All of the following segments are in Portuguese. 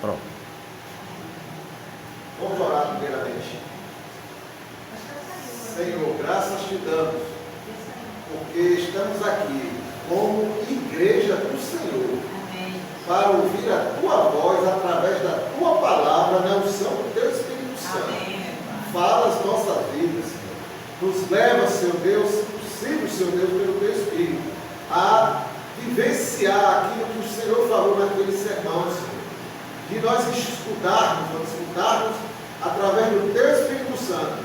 Pronto. Vamos orar primeiramente. Senhor, graças te damos, porque estamos aqui como igreja do Senhor, para ouvir a tua voz através da tua palavra, na unção do teu Espírito Santo. Fala as nossas vidas, Senhor. Nos leva, Senhor Deus, se possível, Senhor Deus, pelo teu Espírito, a vivenciar aquilo que o Senhor falou naquele sermão, Senhor. De nós escutarmos através do teu Espírito Santo,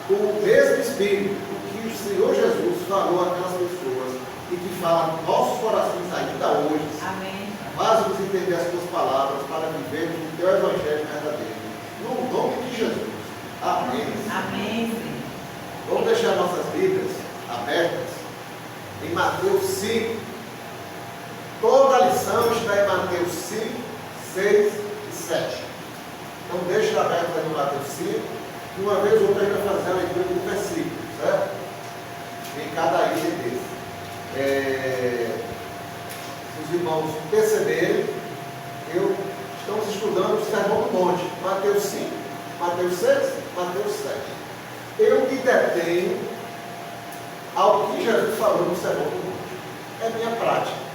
com o mesmo Espírito que o Senhor Jesus falou àquelas pessoas e que fala nos nossos corações ainda hoje. Amém. Faz-nos entender as tuas palavras para vivermos o teu Evangelho verdadeiro. No nome de Jesus. Amém. Amém. Vamos deixar nossas Bíblias abertas em Mateus 5. Toda a lição está em Mateus 5, 6 e 7. Então deixa aberto aí no Mateus 5. E uma vez ou outra a gente vai fazer a leitura do versículo, certo? Em cada item desse. Se os irmãos perceberem, estamos estudando o Sermão do Monte. Mateus 5, Mateus 6, Mateus 7. Eu me detenho ao que Jesus falou no Sermão do Monte. É minha prática.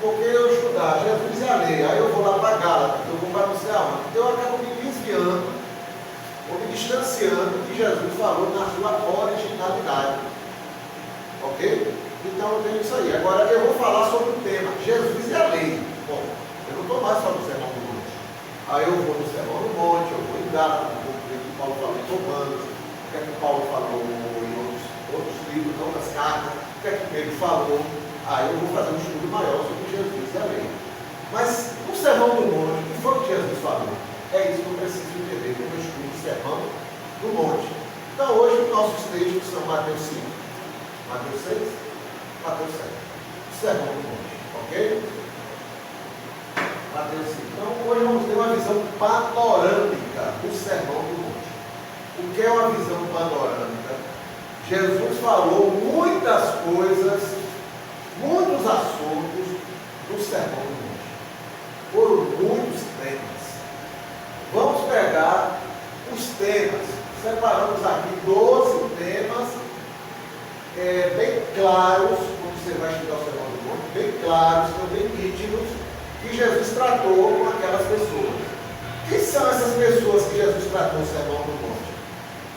Porque eu estudar Jesus e a lei, aí eu vou lá para Gálatas, eu vou para não sei aonde, eu acabo me desviando, ou me distanciando do que Jesus falou na sua originalidade. Ok? Então eu tenho isso aí. Agora eu vou falar sobre o tema Jesus e a lei. Bom, eu não estou mais falando do Sermão do Monte. Aí eu vou no Sermão do Monte, eu vou em Gálatas, vou ver o que Paulo falou em Romanos, o que é que Paulo falou em outros livros, outras cartas, o que é que Pedro falou. Aí eu vou fazer um estudo maior sobre Jesus e a lei. Mas o Sermão do Monte, o que foi que Jesus falou? É isso que eu preciso entender quando eu estudo o Sermão do Monte. Então hoje os nossos textos são Mateus 5, Mateus 6, Mateus 7. O Sermão do Monte, ok? Mateus 5. Então hoje vamos ter uma visão panorâmica do Sermão do Monte. O que é uma visão panorâmica? Jesus falou muitas coisas, muitos assuntos do Sermão do Monte. Foram muitos temas. Vamos pegar os temas. Separamos aqui 12 temas bem claros, como você vai estudar o Sermão do Monte, bem claros, bem nítidos, que Jesus tratou com aquelas pessoas. Quem são essas pessoas que Jesus tratou no Sermão do Monte?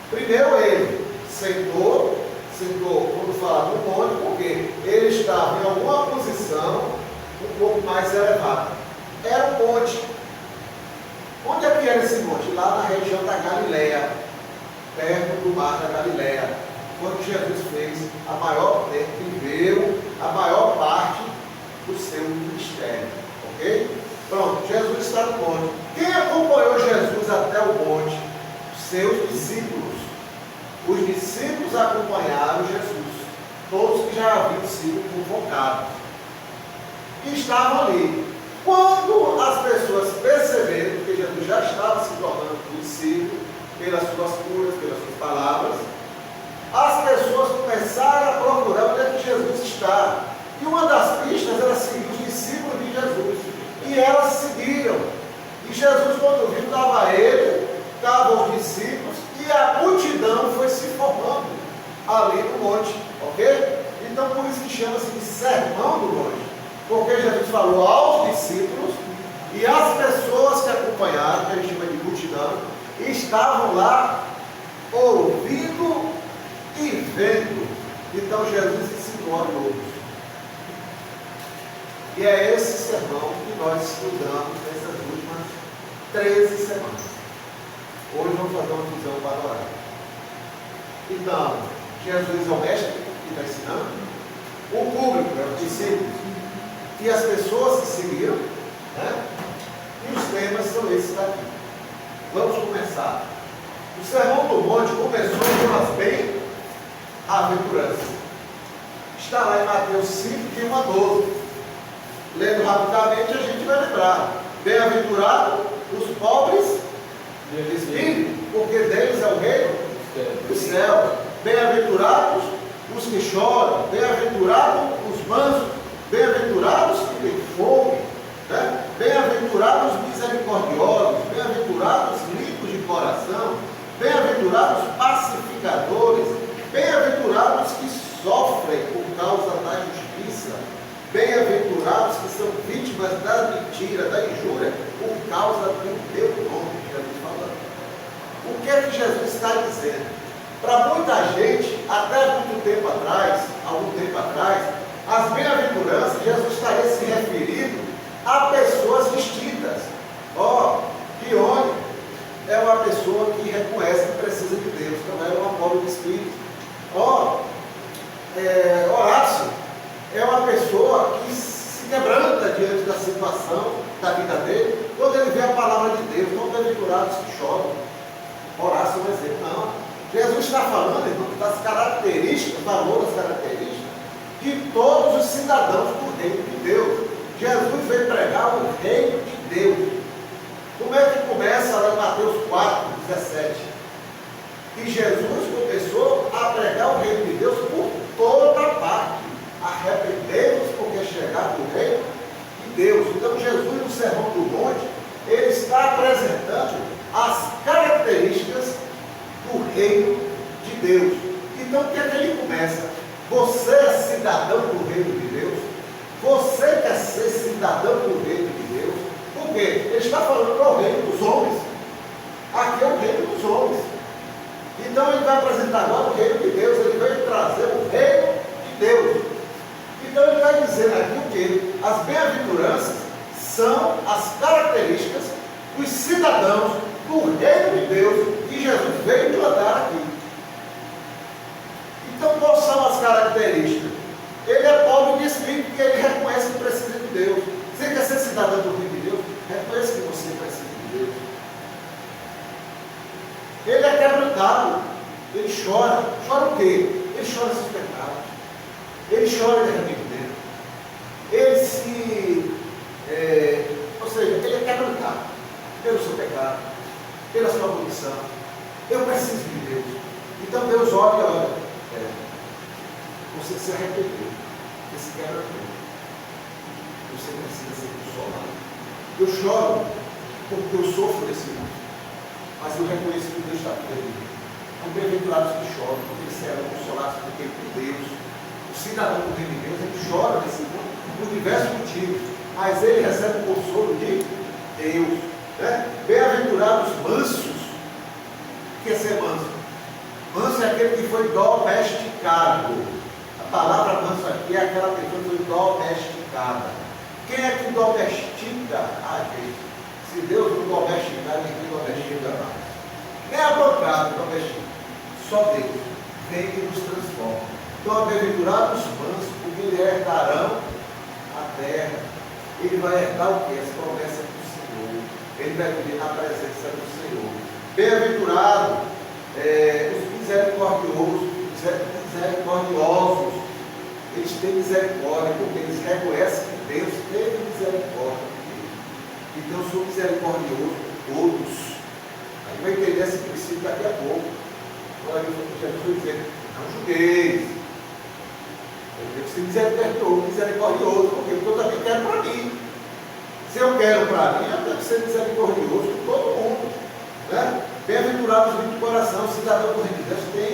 Primeiro ele sentou quando fala do monte, porque ele estava em alguma posição um pouco mais elevada. Era um monte. Onde é que era esse monte? Lá na região da Galileia, perto do mar da Galileia, quando Jesus fez viveu a maior parte do seu ministério. Ok? Pronto, Jesus está no monte. Quem acompanhou Jesus até o monte? Seus discípulos. Os discípulos acompanharam Jesus, todos que já haviam sido convocados, e estavam ali. Quando as pessoas perceberam que Jesus já estava se tornando discípulo, pelas suas curas, pelas suas palavras, as pessoas começaram a procurar onde é que Jesus está. E uma das pistas era seguir os discípulos de Jesus. E elas seguiram. E Jesus, quando viu, estava ele, estavam os discípulos, e a multidão foi se formando ali no monte, ok? Então por isso que chama-se de Sermão do Monte, porque Jesus falou aos discípulos e às pessoas que acompanharam, que a gente chama de multidão, e estavam lá ouvindo e vendo. Então Jesus ensinou a todos. E é esse sermão que nós estudamos nessas últimas 13 semanas. Hoje vamos fazer uma visão panorâmica. Então, Jesus é o mestre que está ensinando, o público é os discípulos e as pessoas que seguiram, né? E os temas são esses daqui. Vamos começar. O Sermão do Monte começou com as bem-aventuranças. Está lá em Mateus 5, de 1 a 12. Lendo rapidamente, a gente vai lembrar. Bem-aventurado os pobres de espírito, porque deles é o reino do céu. Bem-aventurados os que choram, bem-aventurados os mansos, bem-aventurados que têm fome, né? Bem-aventurados os misericordiosos, bem-aventurados limpos de coração, bem-aventurados pacificadores, bem-aventurados que sofrem por causa da justiça, bem-aventurados que são vítimas da mentira, da injúria, por causa do meu nome, Jesus falando. O que é que Jesus está dizendo? Para muita gente, até muito tempo atrás, algum tempo atrás, as bem-aventuranças, Jesus estaria se referindo a pessoas distintas. Pione é uma pessoa que reconhece que precisa de Deus, então é uma pobre de espírito. Horácio é uma pessoa que se quebranta diante da situação da vida dele, quando ele vê a palavra de Deus, não bem-aventurados que choram. Horácio é um exemplo, não. Jesus está falando, irmão, das características, falou das características de todos os cidadãos do reino de Deus. Jesus veio pregar o reino de Deus. Como é que começa lá em Mateus 4, 17? E Jesus começou a pregar o reino de Deus por toda parte. Arrependei-vos, porque é chegado o reino de Deus. Então Jesus, no Sermão do Monte, ele está apresentando as características do reino de Deus. Então o que é que ele começa? Você é cidadão do reino de Deus? Você quer ser cidadão do reino de Deus? Por quê? Ele está falando para o reino dos homens. Aqui é o reino dos homens. Então ele vai apresentar agora o reino de Deus. Ele vai trazer o reino de Deus. Então ele vai dizer aqui o quê? As bem-aventuranças são as características dos cidadãos do reino de Deus que Jesus veio implantar aqui. Então, quais são as características? Ele é pobre de espírito porque ele reconhece que precisa de Deus. Você quer ser cidadão do reino de Deus? Reconheça que você precisa de Deus. Ele é quebrantado. Ele chora. Chora o quê? Ele chora seus pecados. Ele chora de arrependimento. Ou seja, ele é quebrantado pelo seu pecado, pela sua condição. Eu preciso de Deus. Então Deus olha, você se arrependeu, você se quebrantou, você precisa ser consolado. Eu choro porque eu sofro desse mundo, mas eu reconheço que Deus está comigo. São bem-aventurados que choram, porque eles serão consolados, porque por Deus, o cidadão do reino de Deus, ele chora nesse mundo por diversos motivos, mas ele recebe o consolo de Deus. Bem-aventurados mansos. O que é ser manso? Manso é aquele que foi domesticado. A palavra manso aqui é aquela pessoa que foi domesticada. Quem é que domestica a gente? Se Deus não domesticar, ninguém domestica mais. Nem a bancada domestica. Só Deus vem e nos transforma. Então, bem-aventurados mansos, porque eles herdarão a terra. Ele vai herdar o que? As promessas do Senhor. Ele vai viver na presença do Senhor. Bem-aventurado os misericordiosos. Eles têm misericórdia, porque eles reconhecem que Deus teve misericórdia deles. Então eu sou misericordioso por todos. Aí vai entender esse princípio daqui a pouco. Agora Jesus vai dizer, não julgueis. Eu tenho que ser misericordioso, porque eu também quero para mim. Se eu quero para mim, eu tenho que ser misericordioso com todo mundo. Bem-aventurados os limpos de coração, cidadão do reino de Deus tem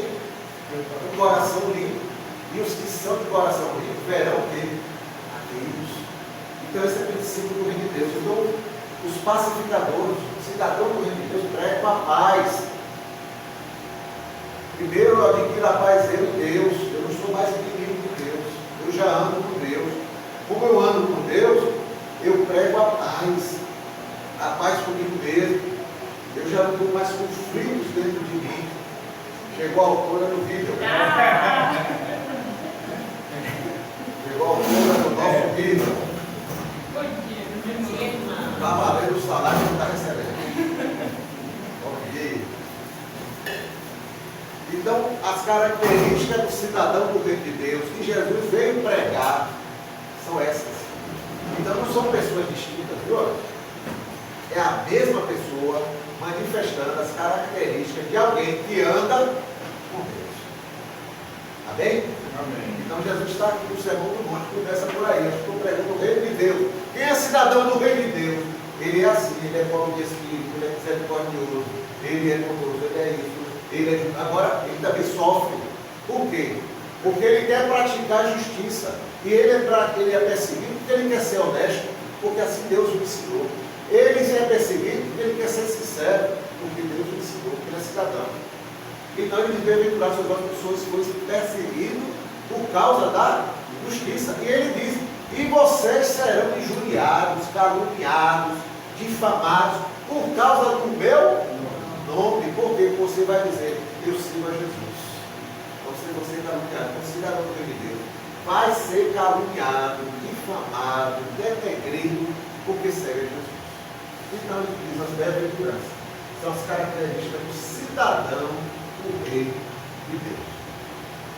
um coração limpo. E os que são de coração limpo verão o quê? A Deus. Então esse é o princípio do reino de Deus. Então, os pacificadores, os cidadãos do reino de Deus pregam a paz. Primeiro eu adquiro a paz eu e Deus. Eu não sou mais inimigo de Deus. Eu já ando com Deus. Como eu ando com Deus, eu prego a paz comigo mesmo. Eu já não estou mais com frios dentro de mim. Chegou a altura do vídeo. Chegou a altura do nosso vídeo. Está valendo o salário que está recebendo. Ok. Então, as características do cidadão do reino de Deus que Jesus veio pregar são essas. Então, não são pessoas distintas, viu? É a mesma pessoa manifestando as características de alguém que anda com Deus. Amém? Amém. Então Jesus está aqui no Sermão do Monte, começa por aí. Eu estou pregando o reino de Deus. Quem é cidadão do reino de Deus? Ele é assim, ele é pobre de espírito, ele é misericordioso, ele é bondoso, ele é isso, ele é... Agora, ele também sofre. Por quê? Porque ele quer praticar justiça. E ele é perseguido porque ele quer ser honesto, porque assim Deus o ensinou. Ele é perseguido porque ele quer ser sincero, porque Deus o ensinou, porque ele é cidadão. Então ele diz, bem-aventurado sobre as pessoas que foram perseguidas por causa da justiça. E ele diz, e vocês serão injuriados, caluniados, difamados, por causa do meu nome, porque você vai dizer, eu sirvo a Jesus. Então, se você é caluniado, como cidadão do reino de Deus, vai ser caluniado, difamado, denegrido, porque segue a Jesus. Então ele diz as bem-aventuranças. São as características do cidadão do reino de Deus.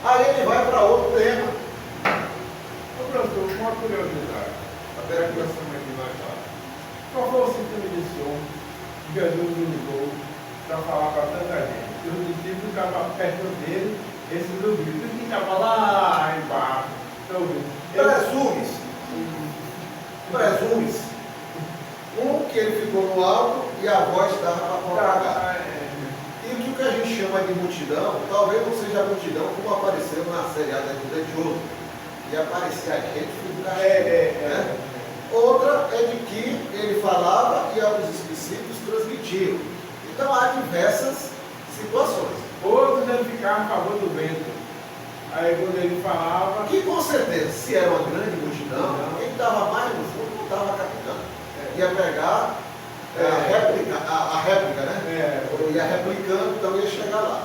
Aí ele vai para outro tema. Ô professor, uma curiosidade. Até aqui nós estamos aqui mais tarde. Qual foi o sentido inicial que Jesus usou para falar para tanta gente? Que os discípulos estavam perto dele, esses ouvidos, que estavam lá embaixo. Presumes. Que ele ficou no alto e a voz estava para propagar. E o que a gente chama de multidão, talvez não seja a multidão como apareceu na seriada do The Jogo. E aparecia a gente figurada. Né? Outra é de que ele falava e os discípulos transmitiam. Então há diversas situações. Outros ele ficava a favor do vento. Aí quando ele falava. Que com certeza, se era uma grande multidão, quem estava mais no fundo não estava captando. Ia pegar a réplica, né? Ia replicando, então ia chegar lá.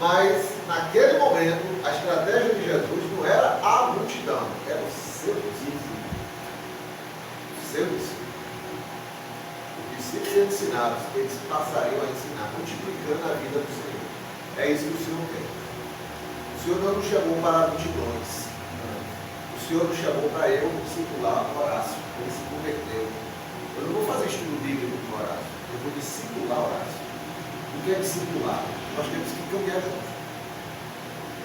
Mas naquele momento, a estratégia de Jesus não era a multidão, era o seu discípulo. O seu discípulo. Os discípulos ensinados, eles passariam a ensinar, multiplicando a vida do Senhor. É isso que o Senhor quer. O Senhor não nos chamou para multidões. O Senhor nos chamou para eu discipular o Horácio. Ele se converteu. Eu não vou fazer estudo bíblico com Horácio. Eu vou discipular Horácio. O que é discipular? Nós temos que caminhar juntos.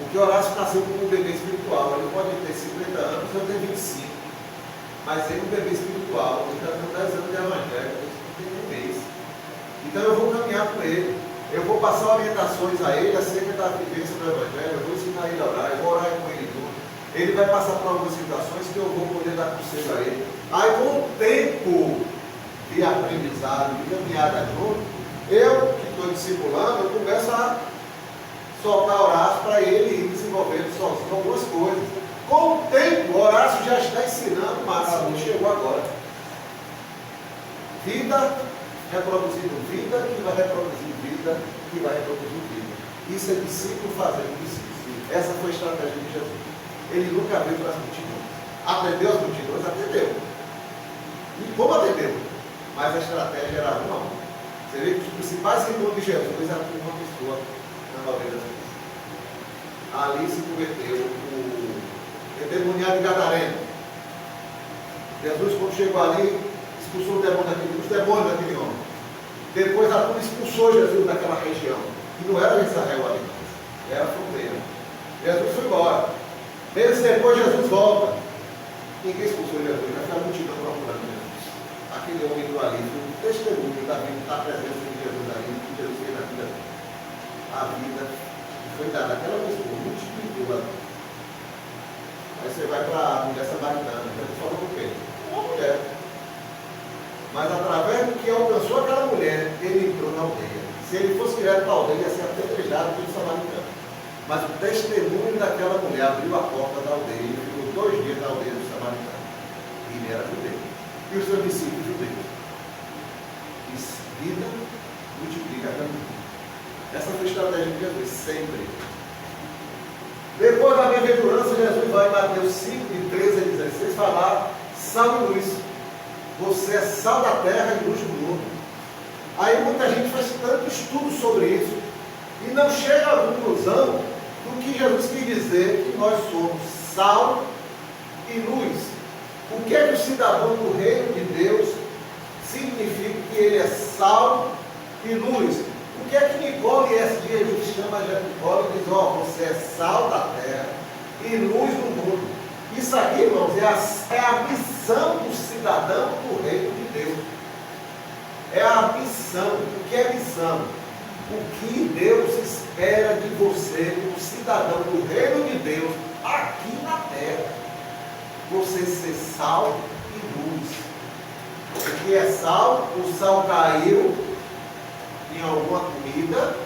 Porque Horácio nasceu como um bebê espiritual. Ele pode ter 50 anos, eu tenho 25. Mas ele é um bebê espiritual. Ele está com 10 anos de evangelho. Ele não tem nem mês. Então eu vou caminhar com ele. Eu vou passar orientações a ele acerca da vivência do evangelho. Eu vou ensinar ele a orar. Eu vou orar com ele junto. Ele vai passar por algumas situações que eu vou poder dar conselho a ele. Aí com o tempo de aprendizado, de caminhada junto, eu que estou discipulando, eu começo a soltar Horácio para ele ir desenvolvendo sozinho algumas coisas. Com o tempo, Horácio já está ensinando o máximo, chegou agora. Vida reproduzindo vida, que vai reproduzir vida, que vai reproduzir vida. Isso é discípulo fazendo discípulo. Essa foi a estratégia de Jesus. Ele nunca veio para as multidões. Atendeu as multidões? Atendeu. E como atendeu? Mas a estratégia era uma a uma. Você vê que os principais irmãos de Jesus eram uma pessoa na maioria das vezes. Ali se converteu o endemoniado de Gadareno. Jesus, quando chegou ali, expulsou os demônios daquele homem. Depois a turma expulsou Jesus daquela região. E não era Israel ali, era a fronteira. Jesus foi embora. Meses depois Jesus volta. Ninguém expulsou Jesus, já foi a multidão procurando Jesus. Aquele homem entrou ali, foi um testemunho da presença de Jesus ali, que Jesus fez na vida dele. A vida foi dada àquela pessoa, multiplicou ali. Aí você vai para a mulher samaritana, Jesus falou com quem? Uma mulher. Mas através do que alcançou aquela mulher, ele entrou na aldeia. Se ele fosse direto para a aldeia, ia ser apedrejado pelo samaritano. Mas o testemunho daquela mulher abriu a porta da aldeia. Ele ficou 2 dias na aldeia do samaritano. E ele era judeu. E os seus discípulos judeus. E vida multiplica a vida. Essa foi a estratégia de Jesus, sempre. Depois da bem-aventurança, Jesus vai em Mateus 5, de 13 a 16, falar sal e luz. Você é sal da terra e luz do mundo. Aí muita gente faz tanto estudo sobre isso e não chega à conclusão do que Jesus quis dizer que nós somos sal e luz. O que é que o cidadão do reino de Deus significa que ele é sal e luz? O que é que Nicole, esse dia Jesus chama de Nicole e diz, você é sal da terra e luz do mundo. Isso aqui, irmãos, é a missão do cidadão do reino de Deus. É a missão. O que é missão? O que Deus espera de você, como cidadão do reino de Deus, aqui na terra. Você ser sal e luz. O que é sal? O sal caiu em alguma comida,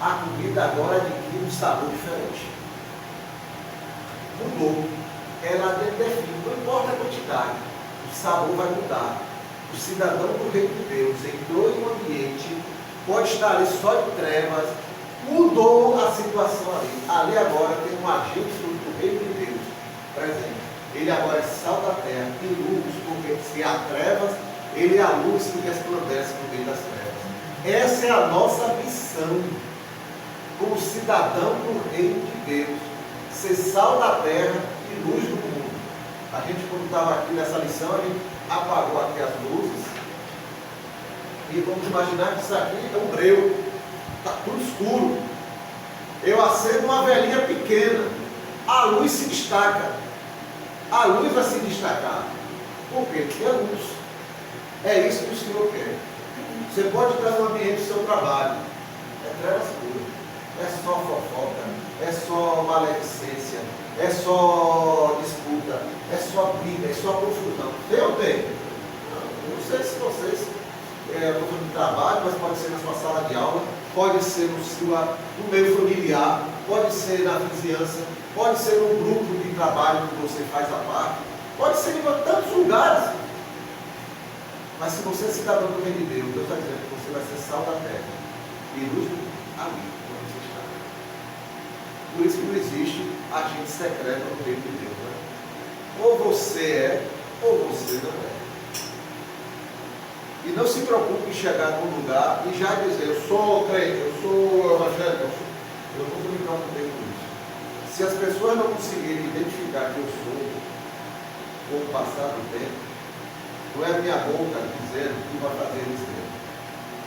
a comida agora adquire um sabor diferente. Mudou. Ela define, não importa a quantidade, o sabor vai mudar. O cidadão do reino de Deus entrou em um ambiente, pode estar ali só de trevas, mudou a situação ali. Ali agora tem um agente do reino de Deus presente. Ele agora é sal da terra e luz, porque se há trevas, ele é a luz que resplandece no meio das trevas. Essa é a nossa missão como cidadão do reino de Deus, ser sal da terra e luz do mundo. A gente, quando estava aqui nessa lição, a gente apagou aqui as luzes e vamos imaginar que isso aqui é um breu, está tudo escuro. Eu acendo uma velinha pequena, a luz se destaca. A luz vai se destacar. Por quê? Porque é luz. É isso que o Senhor quer. Você pode estar no ambiente do seu trabalho, é treva escura, é só fofoca, é só maledicência, é só disputa, é só briga, é só confusão. Tem ou tem? Não sei se vocês estão fazendo trabalho, mas pode ser na sua sala de aula, pode ser no meio familiar, pode ser na vizinhança, pode ser no grupo de trabalho que você faz a parte, pode ser em tantos lugares. Mas se você é cidadão do reino de Deus, Deus está dizendo que você vai ser sal da terra e luz do mundo ali, onde você está. Por isso que não existe agente secreto no reino de Deus. Né? Ou você é, ou você não é. E não se preocupe em chegar num lugar e já dizer, eu sou crente, eu sou evangélico, eu nunca me preocupei com isso. Se as pessoas não conseguirem identificar que eu sou, com o passar do tempo, não é a minha boca dizendo o que vai fazer eles verem.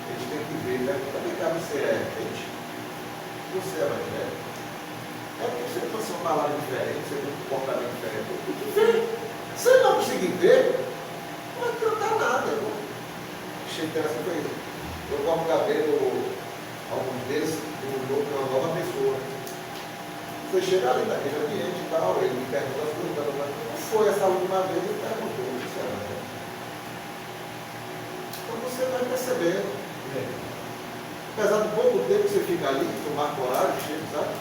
Eles têm que ver, né? Também cabe você é crente, você é evangélico. É porque você tem uma palavra diferente, você tem um comportamento diferente. Tem que ver. Se ele não conseguir ver, não vai cantar nada. Achei interessante foi isso. Eu corto o cabelo, alguns deles, mudou para uma nova pessoa. Foi chegar ali naquele ambiente e tal, ele me perguntou as coisas, como foi essa última vez? Ele perguntou, sinceramente. Então você vai perceber. Apesar do pouco tempo que você fica ali, tomar coragem, chega, sabe?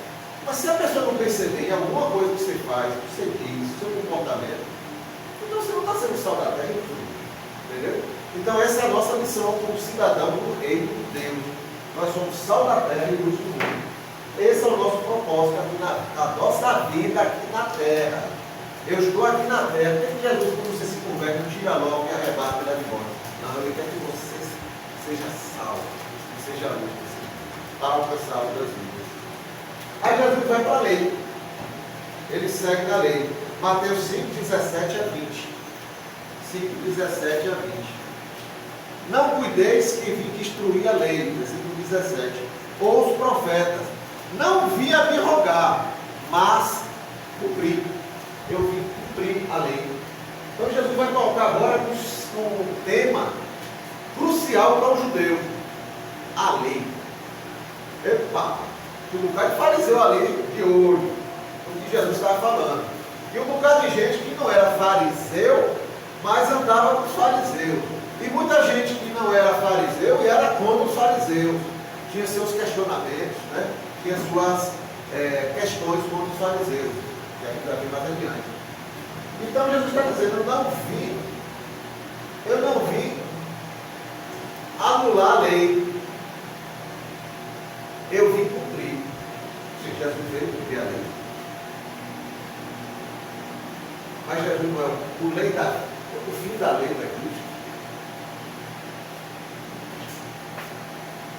Mas se a pessoa não perceber em alguma coisa que você faz, que você diz, seu comportamento, então você não está sendo sal da terra, entendeu? Então essa é a nossa missão como cidadão do reino de Deus. Nós somos sal da terra e luz do mundo. Esse é o nosso propósito aqui na nossa vida aqui na terra. Eu estou aqui na terra. Por que Jesus, quando você se converte, não tira logo e arrebata e leva embora? Não, ele quer que você seja sal, seja luz, para alcançar outras vidas. Aí Jesus vai para a lei. Ele segue na lei. Mateus 5, 17 a 20. 5, 17 a 20. Não cuideis que vim destruir a lei, versículo 17, ou os profetas. Não vim a me rogar, mas cumprir. Eu vim cumprir a lei. Então Jesus vai colocar agora um tema crucial para o judeu. A lei. Epa! Um bocado de fariseu ali de olho, o que Jesus estava falando. E um bocado de gente que não era fariseu, mas andava com os fariseus. E muita gente que não era fariseu e era contra os fariseus. Tinha seus questionamentos, né? Tinha suas questões contra os fariseus. Que a gente vai ver mais adiante. Então Jesus está dizendo, eu não vim anular a lei. Eu vim cumprir. Se Jesus veio cumprir a lei. Mas Jesus não é o fim da lei da Cristo.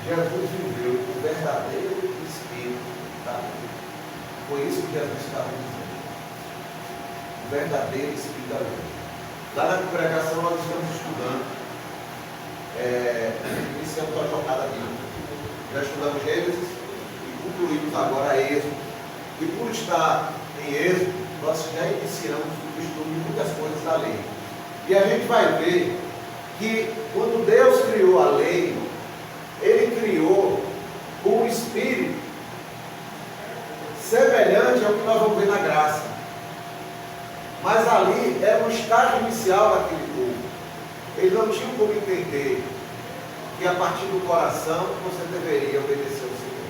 Jesus viveu o verdadeiro espírito da lei. Foi isso que Jesus estava dizendo. O verdadeiro espírito da lei. Lá na congregação nós estamos estudando. Iniciamos a jornada bíblica. Já estudamos Gênesis e concluímos agora Êxodo. E por estar em Êxodo, nós já iniciamos o estudo de muitas coisas da lei. E a gente vai ver que quando Deus criou a lei, Ele criou um espírito semelhante ao que nós vamos ver na graça. Mas ali era um estágio inicial daquele povo. Eles não tinham como entender que a partir do coração você deveria obedecer ao Senhor.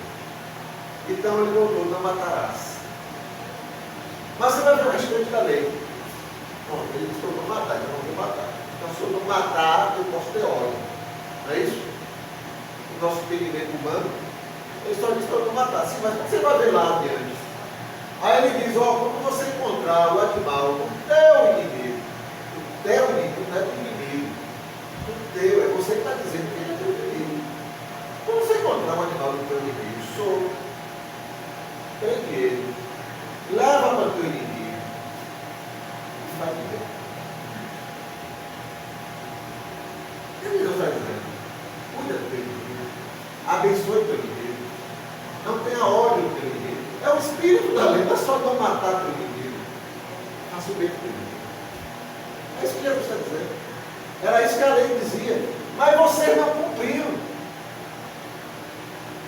Então ele botou, não matarás. Mas você vai ver o restante da lei. Bom, ele disse, eu vou matar, então eu vou matar. Então se eu não matar, eu posso ter ódio. Não é isso? O nosso entendimento humano, ele só diz que eu vou matar. Sim, mas você vai ver lá adiante. Aí ele diz, ó, quando você encontrar o animal, o teu inimigo não é do inimigo, o teu, é você que está dizendo que ele é teu inimigo. Quando você encontrar um animal do teu inimigo, solto, prende ele, leva para o teu inimigo e vai viver. O que Deus está dizendo? Cuida do teu inimigo, abençoe o teu inimigo, não tenha ódio do teu inimigo. É o espírito da lei, não é só não matar teu inimigo, faça o bem do teu inimigo. É isso que Jesus está dizendo. Era isso que a lei dizia. Mas vocês não cumpriram.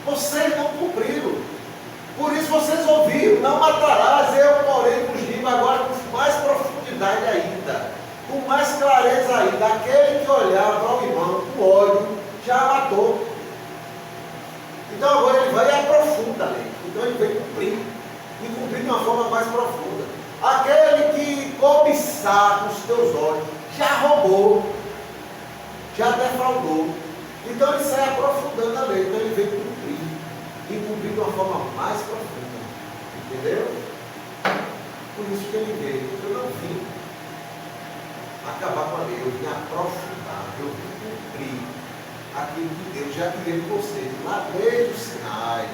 Vocês não cumpriram. Por isso vocês ouviram, não matarás, eu porém vos digo agora com mais profundidade ainda, com mais clareza ainda, aquele que olhar para o irmão com ódio, já matou. Então agora ele vai e aprofunda a lei. Então ele vem cumprir, e cumprir de uma forma mais profunda. Aquele que cobiçar com os teus olhos, já roubou, já defraudou. Então ele sai aprofundando a lei, então ele vem cumprir, e cumprir de uma forma mais profunda. Entendeu? Por isso que ele veio. Eu não vim acabar com a lei, eu vim aprofundar, eu vim cumprir aquilo que Deus já queria de vocês, lá desde o Sinai,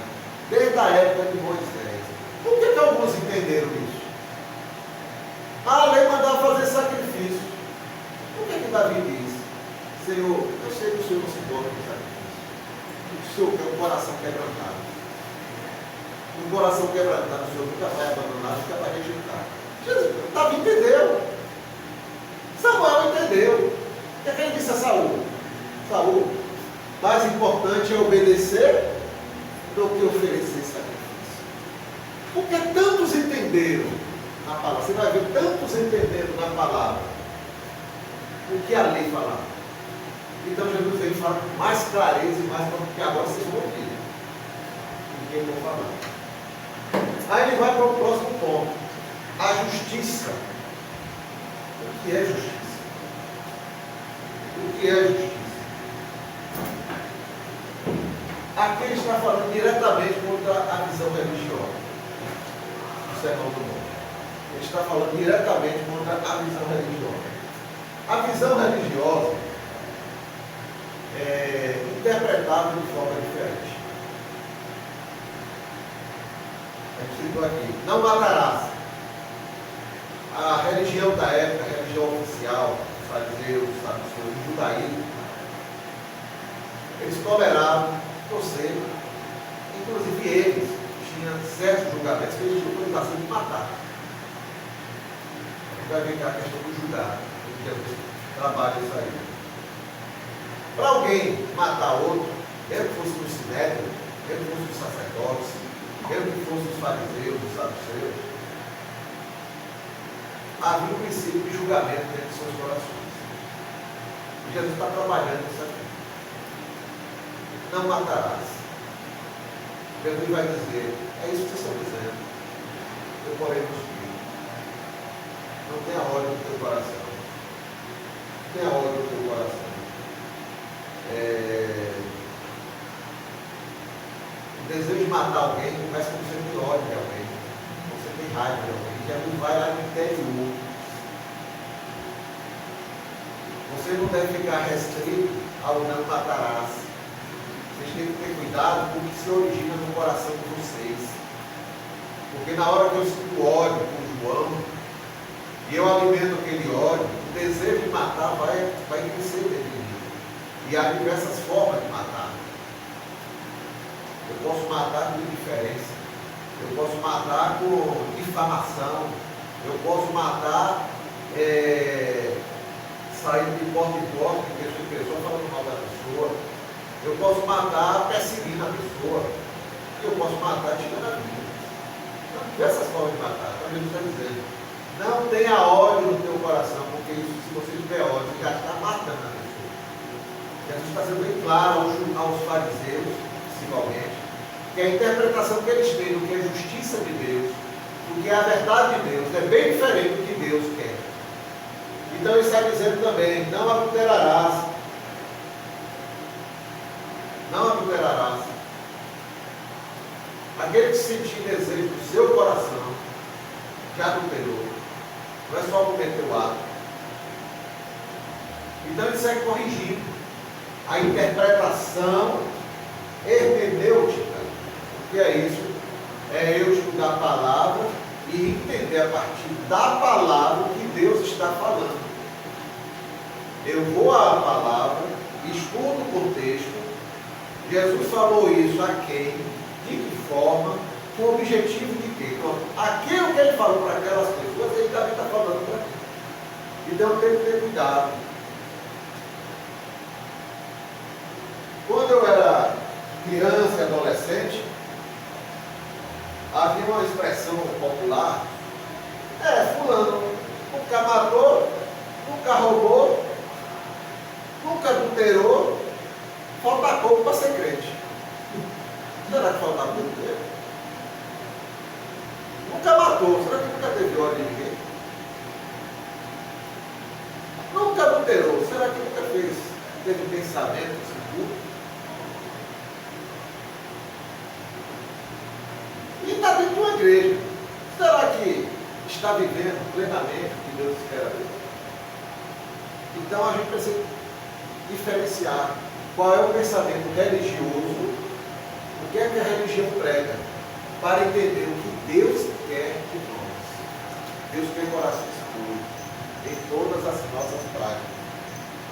desde a época de Moisés. Por que alguns entenderam isso? A lei mandava fazer sacrifício. Por que Davi diz? Senhor, eu sei que o Senhor não se importa com sacrifício. O Senhor quer um coração quebrantado. Um coração quebrantado, o Senhor nunca vai abandonar, nunca vai rejeitar. Jesus, Davi entendeu. Samuel entendeu. O que é que ele disse a Saul? Saul, mais importante é obedecer do que oferecer sacrifício. Porque tantos entenderam na palavra, você vai ver tantos entenderam na palavra o que a lei falava. Então Jesus veio falar com mais clareza e mais porque agora vocês vão ouvir o que eu vou falar. Aí ele vai para o próximo ponto, a justiça. O que é justiça? O que é justiça? Aqui ele está falando diretamente contra a visão religiosa do Sermão do Monte. Ele está falando diretamente contra a visão religiosa. A visão religiosa é interpretada de forma diferente. É escrito aqui, não matarás. A religião da época, a religião oficial, os fariseus, os saduceus, o judaísmo, eles toleravam você, inclusive eles tinham certos julgamentos que eles tinham autorização de matar. Vai ver a questão do julgar, que Jesus trabalha isso aí. Para alguém matar outro, mesmo que fosse no sinédrio, mesmo que fosse os sacerdotes, mesmo que fosse os fariseus, os saduceus, havia um princípio de julgamento dentro de seus corações. E Jesus está trabalhando isso aqui. Não matarás. Jesus vai dizer, é isso que vocês estão dizendo. Eu porém vos digo. Não tenha ódio no teu coração. Não tenha ódio no teu coração. O desejo de matar alguém começa quando você tem ódio de alguém. Quando você tem raiva de alguém. Jesus vai lá no interior. Você não deve ficar restrito ao não matarás. Vocês têm que ter cuidado com o que se origina no coração de vocês. Porque na hora que eu sinto ódio com João, e eu alimento aquele ódio, o desejo de matar vai crescer dentro de mim. E há diversas formas de matar. Eu posso matar com indiferença. Eu posso matar com difamação. Eu posso matar saindo de porta em porta, de pessoa em pessoa, falando mal da pessoa. Eu posso matar perseguindo a pessoa. Eu posso matar tirando a vida. Então, diversas formas de matar. Então, Jesus está dizendo, não tenha ódio no teu coração, porque isso, se você tiver ódio, você já está matando a pessoa. Jesus está sendo bem claro aos fariseus, principalmente, que a interpretação que eles têm do que é justiça de Deus, do que é a verdade de Deus, é bem diferente do que Deus quer. Então ele está dizendo também, não adulterarás. Não adulterarás. Aquele que sentir desejo do seu coração, já adulterou. Não é só cometer o ato. Então ele segue corrigindo a interpretação hermenêutica. O que é isso? É eu estudar a palavra e entender a partir da palavra o que Deus está falando. Eu vou à palavra, estudo o contexto. Jesus falou isso a quem? De que forma? Com o objetivo de quê? Pronto. Aquilo que ele falou para aquelas pessoas, ele também está falando para mim. Então tem que ter cuidado. Quando eu era criança e adolescente, havia uma expressão popular, fulano nunca matou, nunca roubou, nunca adulterou, falta pouco para ser crente. Será que falta pouco dele? Nunca matou, será que nunca teve ódio de ninguém? Nunca adulterou, será que nunca teve pensamento seguro? E está dentro de uma igreja. Será que está vivendo plenamente o que Deus espera dele? Então a gente precisa diferenciar qual é o pensamento religioso, o que é que a religião prega, para entender o que Deus quer de nós. Deus quer corações puros em todas as nossas práticas.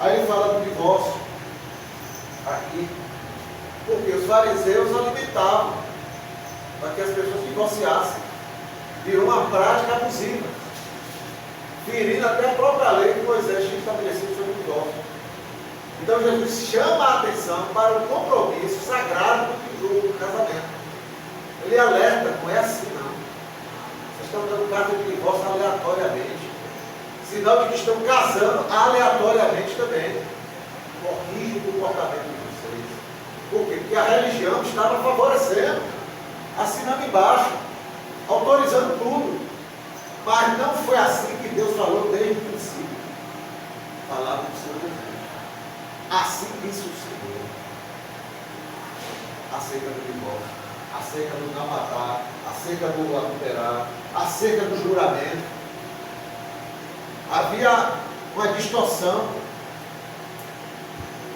Aí ele fala do divórcio aqui, porque os fariseus alimentavam para que as pessoas divorciassem. Virou uma prática abusiva, ferindo até a própria lei que Moisés tinha estabelecido sobre o divórcio. Então Jesus chama a atenção para o compromisso sagrado do casamento. Ele alerta, não é assim não. Vocês estão dando carta de divórcio aleatoriamente. Sinal de que estão casando aleatoriamente também. Corrige o comportamento de vocês. Por quê? Porque a religião estava favorecendo, assinando embaixo, autorizando tudo. Mas não foi assim que Deus falou desde o princípio. Palavra do Senhor Jesus. Assim disse o Senhor. Acerca do divórcio, acerca do não matar, acerca do adulterar, acerca do juramento. Havia uma distorção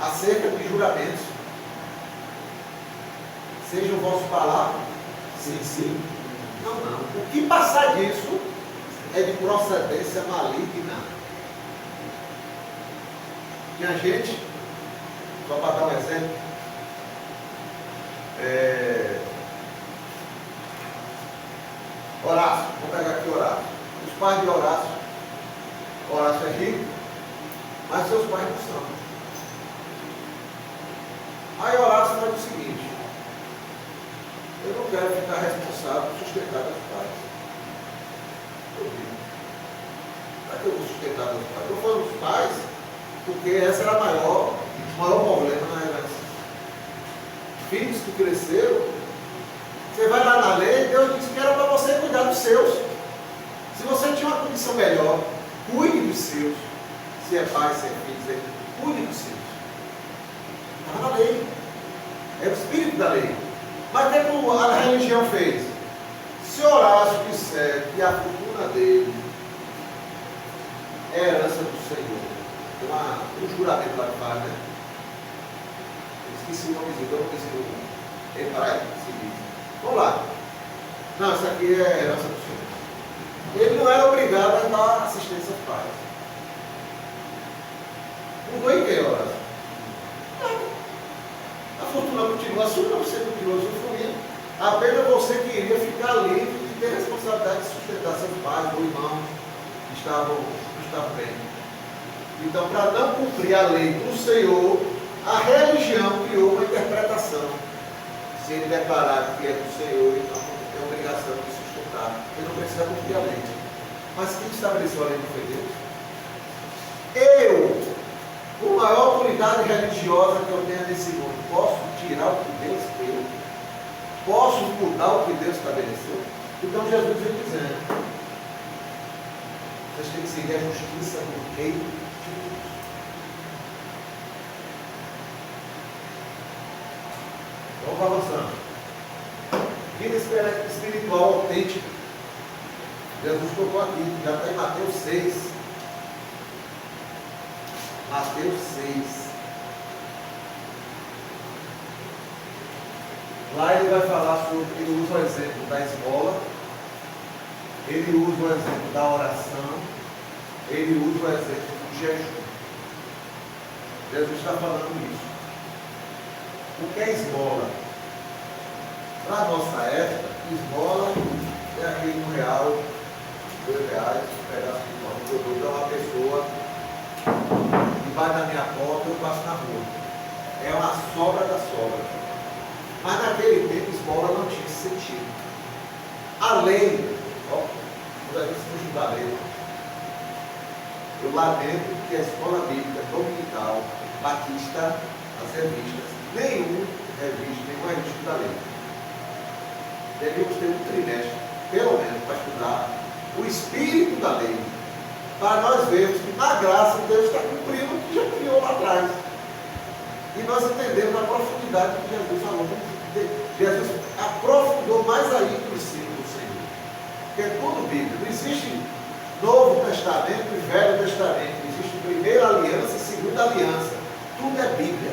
acerca de juramentos. Seja o vosso palavra, sim, sim. Não, não. O que passar disso é de procedência maligna. Tinha gente, só para dar um exemplo, Horácio, vamos pegar aqui Horácio. Os pais de Horácio é rico, mas seus pais não são. Aí Horácio faz o seguinte: eu não quero ficar responsável por sustentar meus pais. Eu digo, para que eu vou sustentar meus pais? Eu estou falando dos pais, porque essa era o maior problema na herança. Filhos que cresceram, você vai lá na lei, Deus disse que era para você cuidar dos seus. Se você tinha uma condição melhor, cuide dos seus. Se é pai, se é filho, cuide dos seus. Estava na lei. Era o espírito da lei. Mas o que a religião fez? Se Horácio disser que a fortuna dele é herança do Senhor, um juramento lá que faz, né? Eu esqueci o nomezinho, eu não conheci o hebraico, se diz. Vamos lá. Não, isso aqui é herança do Senhor. Ele não era obrigado a dar assistência aos pais. Mudou em quem, Horácio? A fortuna continua sua, você continua usufruindo. Apenas você queria ficar livre de ter responsabilidade de sustentar seus pais ou irmãos que estavam bem. Então, para não cumprir a lei do Senhor, a religião criou uma interpretação. Se ele declarar que é do Senhor, então tem a obrigação de sustentar. Ele não precisa cumprir a lei. Mas quem estabeleceu a lei não foi Deus? Eu, com a maior autoridade religiosa que eu tenho nesse mundo, posso tirar o que Deus deu? Posso mudar o que Deus estabeleceu? Então Jesus vem dizendo: vocês têm que seguir a justiça do Rei de Deus. Vamos avançando. Vida espiritual autêntica. Jesus colocou aqui, já está em Mateus 6. Mateus 6. Lá ele vai falar sobre, ele usa o exemplo da esmola, ele usa o exemplo da oração, ele usa o exemplo do jejum. Jesus está falando isso. O que é esmola? Para a nossa época, esmola é aquele R$1, R$2, um pedaço de pão que eu dou para uma pessoa que vai na minha porta, eu passo na rua. É uma sobra da sobra. Mas naquele tempo, esmola não tinha esse sentido. A lei, quando a gente fugiu da lei, eu lamento que a escola bíblica dominical, batista, as revistas, nenhuma revista da lei. Devíamos ter um trimestre, pelo menos, para estudar o espírito da lei, para nós vermos que na graça Deus está cumprindo o que já criou lá atrás. E nós entendemos a profundidade que Jesus falou. Jesus aprofundou mais aí no ensino do Senhor. Porque é tudo Bíblia. Não existe Novo Testamento e Velho Testamento. Existe primeira aliança e segunda aliança. Tudo é Bíblia.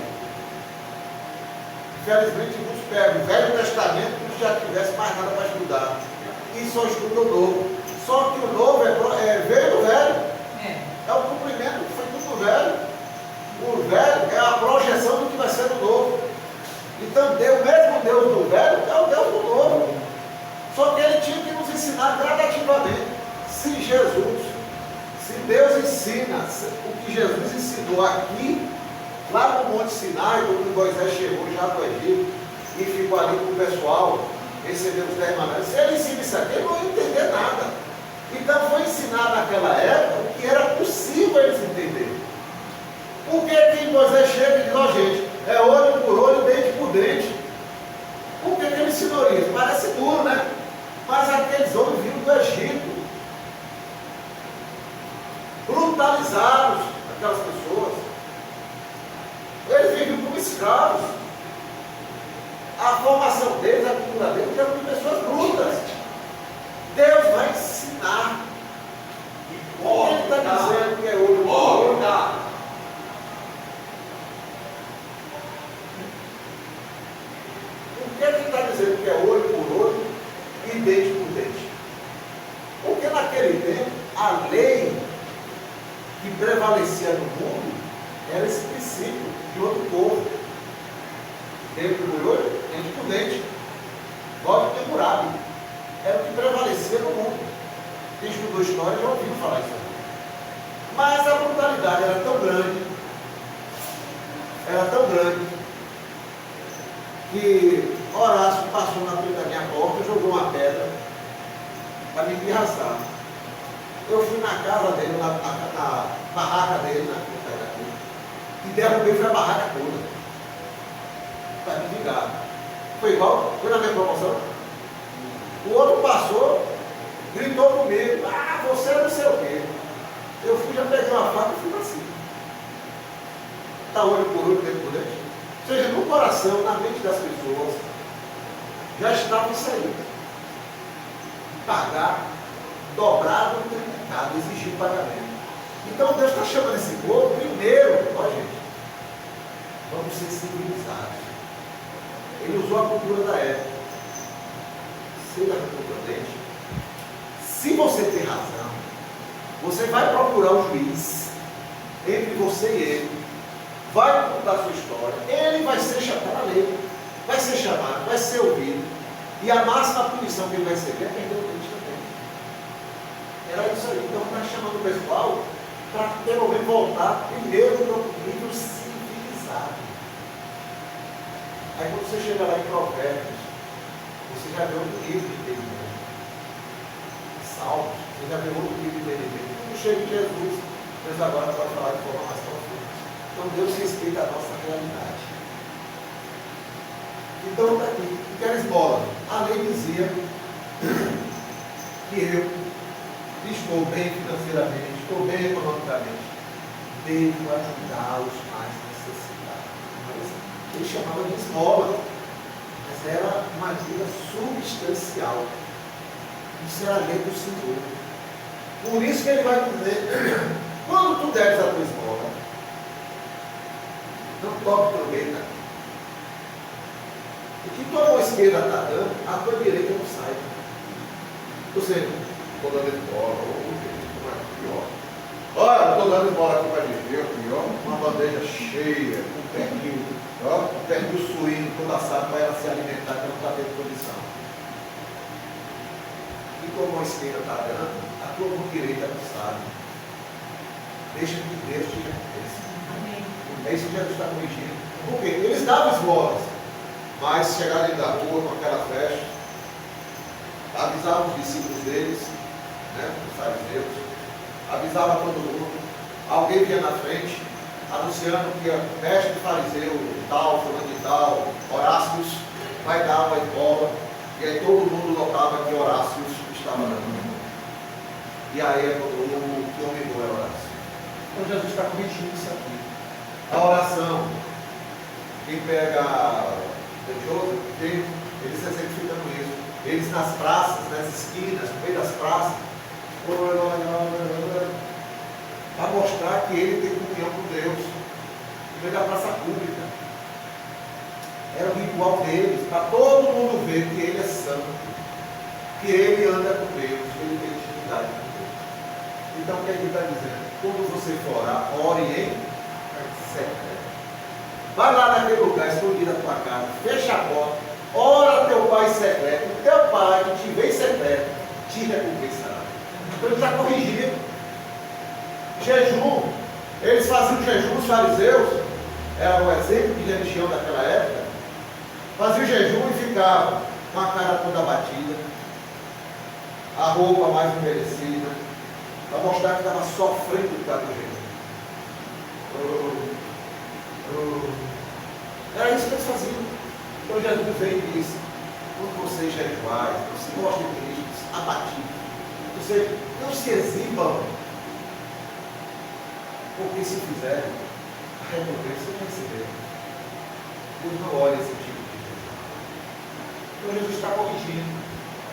Infelizmente, muitos pegam o Velho Testamento como se já tivesse mais nada para estudar. E só estuda o Novo. Só que o Novo veio do Velho. É o cumprimento que foi tudo do Velho. O Velho é a projeção do que vai ser do Novo. Então, Deus, mesmo Deus do Velho, é o Deus do Novo. Só que Ele tinha que nos ensinar gradativamente. Se Deus ensina o que Jesus ensinou aqui, lá no Monte Sinai, quando Moisés chegou já no Egito e ficou ali com o pessoal, recebeu os 10 mandamentos. Se Ele ensina isso aqui, ele não ia entender nada. Então, foi ensinar naquela época o que era possível eles entenderem. Por que Moisés chega e diz: ó, gente, é olho por olho, dente por dente? Por que ele ensinou isso? Parece duro, né? Mas aqueles homens vinham do Egito, brutalizados, aquelas pessoas. Eles viviam como escravos. A formação deles, a cultura deles, eram de pessoas brutas. Deus vai ensinar. O que ele está dizendo que é olho por olho? Por que ele está dizendo que é olho por olho e dente por dente? Porque naquele tempo, a lei que prevalecia no mundo era esse princípio de outro povo. Dente por olho, dente por dente. Voto temporário. Era o que prevalecia no mundo. Quem estudou história já ouviu falar isso. Mas a brutalidade era tão grande, que Horácio passou na frente da minha porta, jogou uma pedra para me pirraçar. Eu fui na casa dele, na barraca dele, e derrubei a barraca toda para me vingar. Foi igual? Foi na minha promoção? O outro passou, gritou comigo: ah, você não sei o quê. Eu fui, já peguei uma faca e fui assim. Está olho por olho, dentro por dentro. Ou seja, no coração, na mente das pessoas, já estava isso aí. Pagar, dobrado ou triplicado, exigir pagamento. Então Deus está chamando esse povo primeiro, ó gente, vamos ser civilizados. Ele usou a cultura da época. Seja prudente. Se você tem razão, você vai procurar o juiz entre você e ele, vai contar a sua história, ele vai ser chamado a lei, vai ser chamado, vai ser ouvido, e a máxima punição que ele vai receber é perder o dente também. Era isso aí. Então está chamando o pessoal para pelo menos voltar primeiro para o nível civilizado. Aí quando você chega lá em Provérbios, você já vê outro nível de entendimento. Salmos, você já vê outro nível de entendimento. Quando chega em Jesus, mas agora pode falar de forma mais profunda. Então Deus respeita a nossa realidade. Então está aqui, o que era esmola? A lei dizia que eu estou bem financeiramente, estou bem economicamente, devo ajudar os mais necessitados. Ele chamava de esmola, mas era uma ajuda substancial. Isso era a lei do Senhor. Por isso que ele vai dizer, quando tu deres a tua esmola, não toque trombeta. O que tua mão esquerda está dando, a tua direita não sai. Ou seja, estou dando esmola, pior. Olha, estou dando esmola aqui para viver, aqui, ó, uma bandeja cheia, com pernil, ó, um pernil suíno, todo assado para ela se alimentar, que não está tendo condição. E tua mão esquerda está dando, a tua mão direita não sabe. Deixa que Deus te recompense. Amém. É isso que Jesus está corrigindo. Por quê? Eles davam esmolas, mas chegaram ali da rua com aquela festa, avisavam os discípulos deles, né, os fariseus, avisava todo mundo, alguém vinha na frente, anunciando que o mestre fariseu, tal, fulano de tal, Horácios, vai dar uma esmola, e aí todo mundo notava que Horácios estava dando. E aí o que dominou é Horácio. Então Jesus está corrigindo isso aqui. A oração, quem pega religioso, eles exemplificando isso. Eles nas praças, nas esquinas, no meio das praças, para mostrar que ele tem comunhão com Deus, no meio da praça pública. Era o ritual deles, para todo mundo ver que ele é santo, que ele anda com Deus, que ele tem intimidade com Deus. Então o que ele está dizendo? Quando você for orar, ore em secreto. Vai lá naquele lugar, escondido da tua casa, fecha a porta, ora teu pai secreto, o teu pai que te vê em secreto, te recompensará. Então ele está corrigindo. Jejum, eles faziam jejum, os fariseus, era o exemplo de religião daquela época, faziam jejum e ficavam com a cara toda abatida, a roupa mais envelhecida, para mostrar que estava sofrendo por causa do jejum. Era isso que eles faziam. Então Jesus veio e disse, quando vocês jejuais, não se mostrem tristes, abatidos, vocês não se exibam, porque se fizerem, a recompensa não receberão. Deus não olha esse tipo de jejum. Então Jesus está corrigindo.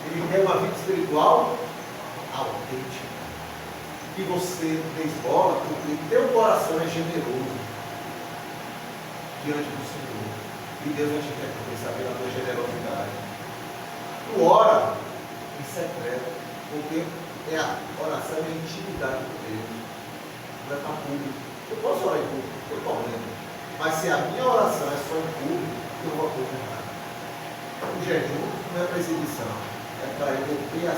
Ele quer uma vida espiritual autêntica. Que você desbola, porque o teu coração é generoso diante do Senhor. E Deus vai te recompensar pela tua generosidade. Tu ora em secreto, porque a oração é a intimidade com Deus. Não é para público. Eu posso orar em público, não tem problema. Mas se a minha oração é só em público, eu vou acompanhar. O jejum não é para exibição, é para eu ter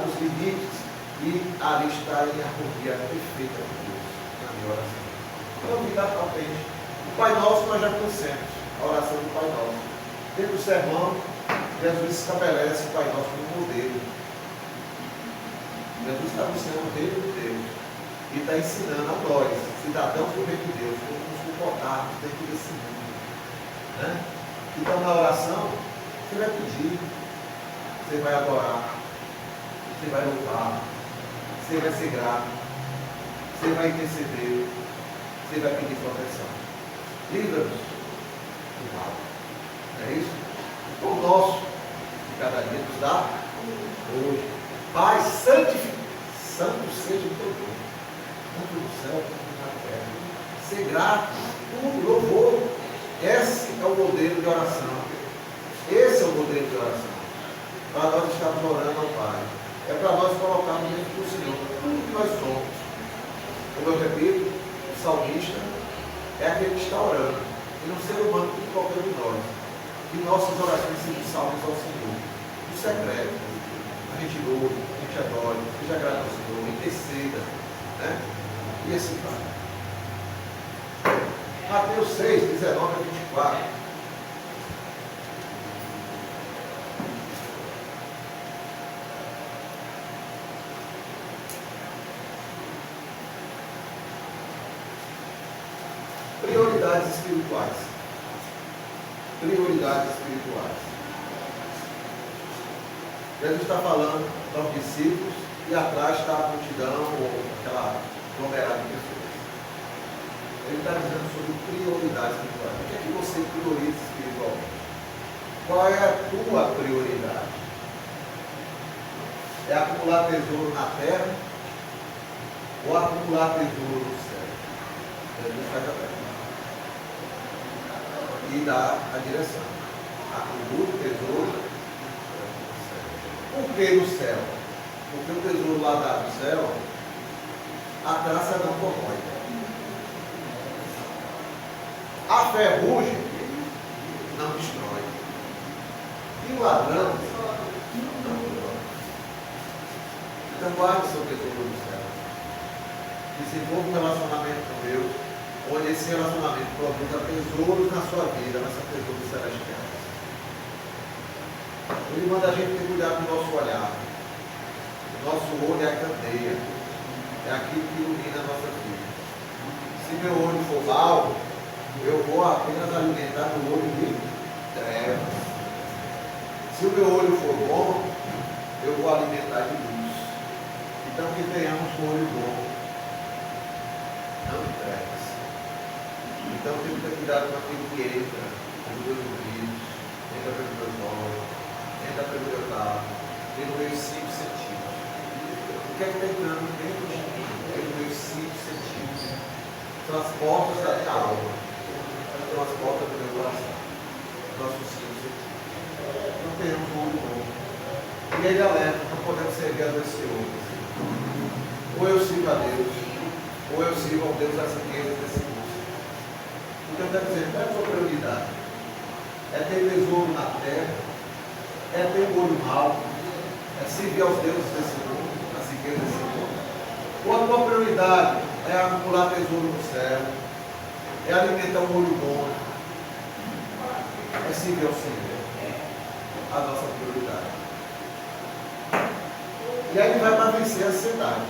os limites e ali estar em harmonia perfeita com Deus na minha oração. Então, vida autêntica. O Pai Nosso nós já conhecemos, a oração do Pai Nosso. Dentro do sermão, Jesus estabelece o Pai Nosso como modelo. Jesus está buscando o reino de Deus e está ensinando a nós, cidadãos do reino de Deus, como nos comportarmos dentro desse mundo. Né? Então, na oração, você vai pedir, você vai adorar, você vai louvar, você vai ser grato, você vai interceder, você vai pedir proteção. Livra-nos do mal. Não é isso? O nosso, que cada dia nos dá hoje. Pai, santificado, santo seja o teu nome, tanto no céu quanto na terra. Ser grato, tudo, louvor. Esse é o modelo de oração. Esse é o modelo de oração. Para nós estarmos orando ao Pai. É para nós colocarmos dentro do Senhor tudo que nós somos. Como eu repito, o salmista é aquele que está orando. E um ser humano como qualquer um de nós. E nossas orações sejam salvas ao Senhor. No secreto. A gente louve, a gente adora, seja grato ao Senhor, interceda. Né? E assim vai. Mateus 6, 19 a 24. Prioridades espirituais. Prioridades espirituais. Jesus está falando aos discípulos e atrás está a multidão ou aquela aglomerada de pessoas. Ele está dizendo sobre prioridades espirituais. O que é que você prioriza espiritualmente? Qual é a tua prioridade? É acumular tesouro na terra ou acumular tesouro no céu? Jesus faz a pergunta. E dá a direção. Acumula o tesouro. Por que no céu? Porque o tesouro lá do céu, a traça não corrói. A ferrugem não destrói. E o ladrão não destrói. Então guarde o seu tesouro no céu. Desenvolva um relacionamento com Deus, onde esse relacionamento produza tesouros na sua vida, mas são tesouros celestiais. Ele manda a gente ter cuidado com o nosso olhar. O nosso olho é a candeia, é aquilo que ilumina a nossa vida. Se meu olho for mau, eu vou apenas alimentar o olho de trevas. Se o meu olho for bom, eu vou alimentar de luz. Então que tenhamos um olho bom, não de trevas. Então temos que ter cuidado com aquilo que entra nos meus ouvidos, entra pelos meus olhos, entra pelo meu lado, pelos meus 5 sentidos. O que é que está entrando dentro de mim? Pelos meus 5 sentidos. São as portas da minha alma, são as portas do meu coração, nossos 5 sentidos. Não temos um olho bom. E ele alerta, não podemos servir a dois senhores. Ou eu sirvo a Deus, ou eu sirvo ao Deus das riquezas desse mundo. Então está dizendo, qual é a sua prioridade? É ter tesouro na terra? É ter um olho mau? É servir aos deuses desse mundo, as riquezas desse mundo? Ou a tua prioridade é acumular tesouro no céu? É alimentar um olho bom? É servir ao Senhor? A nossa prioridade. E aí vai para vencer a ansiedade.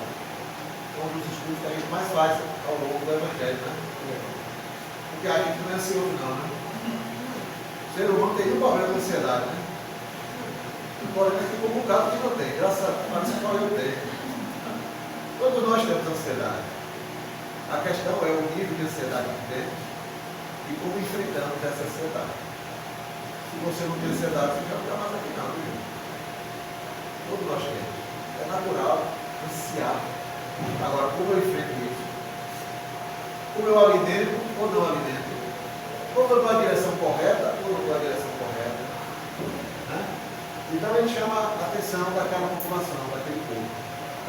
Um dos estudos que a gente mais faz ao longo do Evangelho, né? Porque a gente não é ansioso não, né? O ser humano tem um problema de ansiedade, né? O problema é que tem um bocado que não tem. Graças a Deus, só eu tenho. Todos nós temos ansiedade. A questão é o nível de ansiedade que temos e como enfrentamos essa ansiedade. Se você não tem ansiedade, você já não está mais aqui não, viu? Todos nós temos. É natural ansiar. Agora, como eu enfrento isso? Como eu alimento ou não alimento? Como eu dou a direção correta ou não dou a direção correta? Né? Então ele chama a atenção daquela população, daquele povo.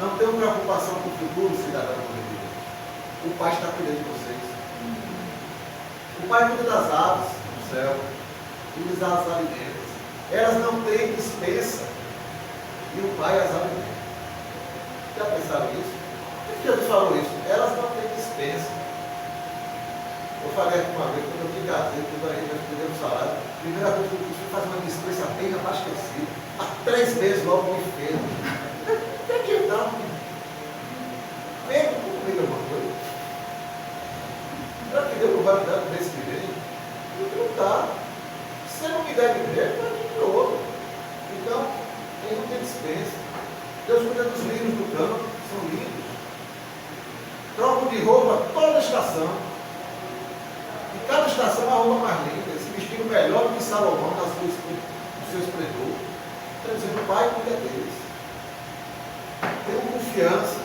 Não tenham preocupação com o futuro, cidadão de Deus. O Pai está cuidando de vocês. O Pai cuida das aves do céu, cuida das alimentos. Elas não têm dispensa e o Pai as alimenta. Já pensaram nisso? Por que Jesus falou isso? Elas não têm dispensa. Eu falei aqui uma vez, quando eu me casei, quando a gente vai escolher o salário, a primeira coisa que eu fiz foi fazer uma dispensa bem abastecida. Há 3 meses logo me fez. O que é que dá? Vem comigo alguma coisa. Será que Deus não vai me dar no mês que vem? Não dá. Se você não me der dinheiro, vai vir para outro. Então, ele não tem dispensa. Deus cuida dos livros do campo, são lindos. Troco de roupa toda estação. E cada estação a roupa mais linda. Esse vestido melhor do que Salomão no seu esplendor. Está dizendo, o Pai cuida deles. Tenham confiança.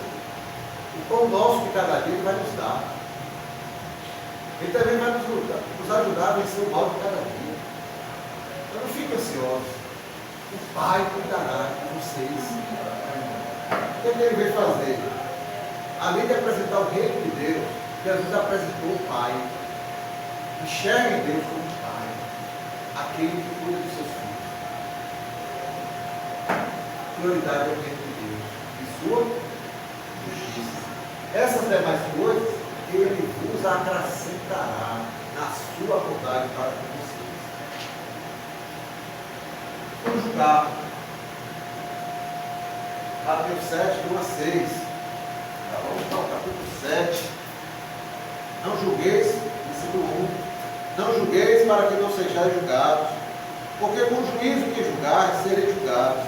O pão nosso de cada dia Ele vai nos dar. Ele também vai nos ajudar a vencer o mal de cada dia. Então não fiquem ansiosos. O Pai cuidará de vocês. O que ele veio fazer? Além de apresentar o reino de Deus, Jesus apresentou o Pai. Enxergue Deus como Pai, aquele que cuida dos seus filhos. Prioridade é o reino de Deus e sua justiça. Essas demais coisas, Ele vos acrescentará na sua bondade para com vocês. Vamos julgar. Mateus 7, 1 a 6. Tá, vamos para o capítulo 7. Não julgueis, versículo 1. Não julgueis para que não sejais julgados, porque com o juízo que julgares, sereis julgados.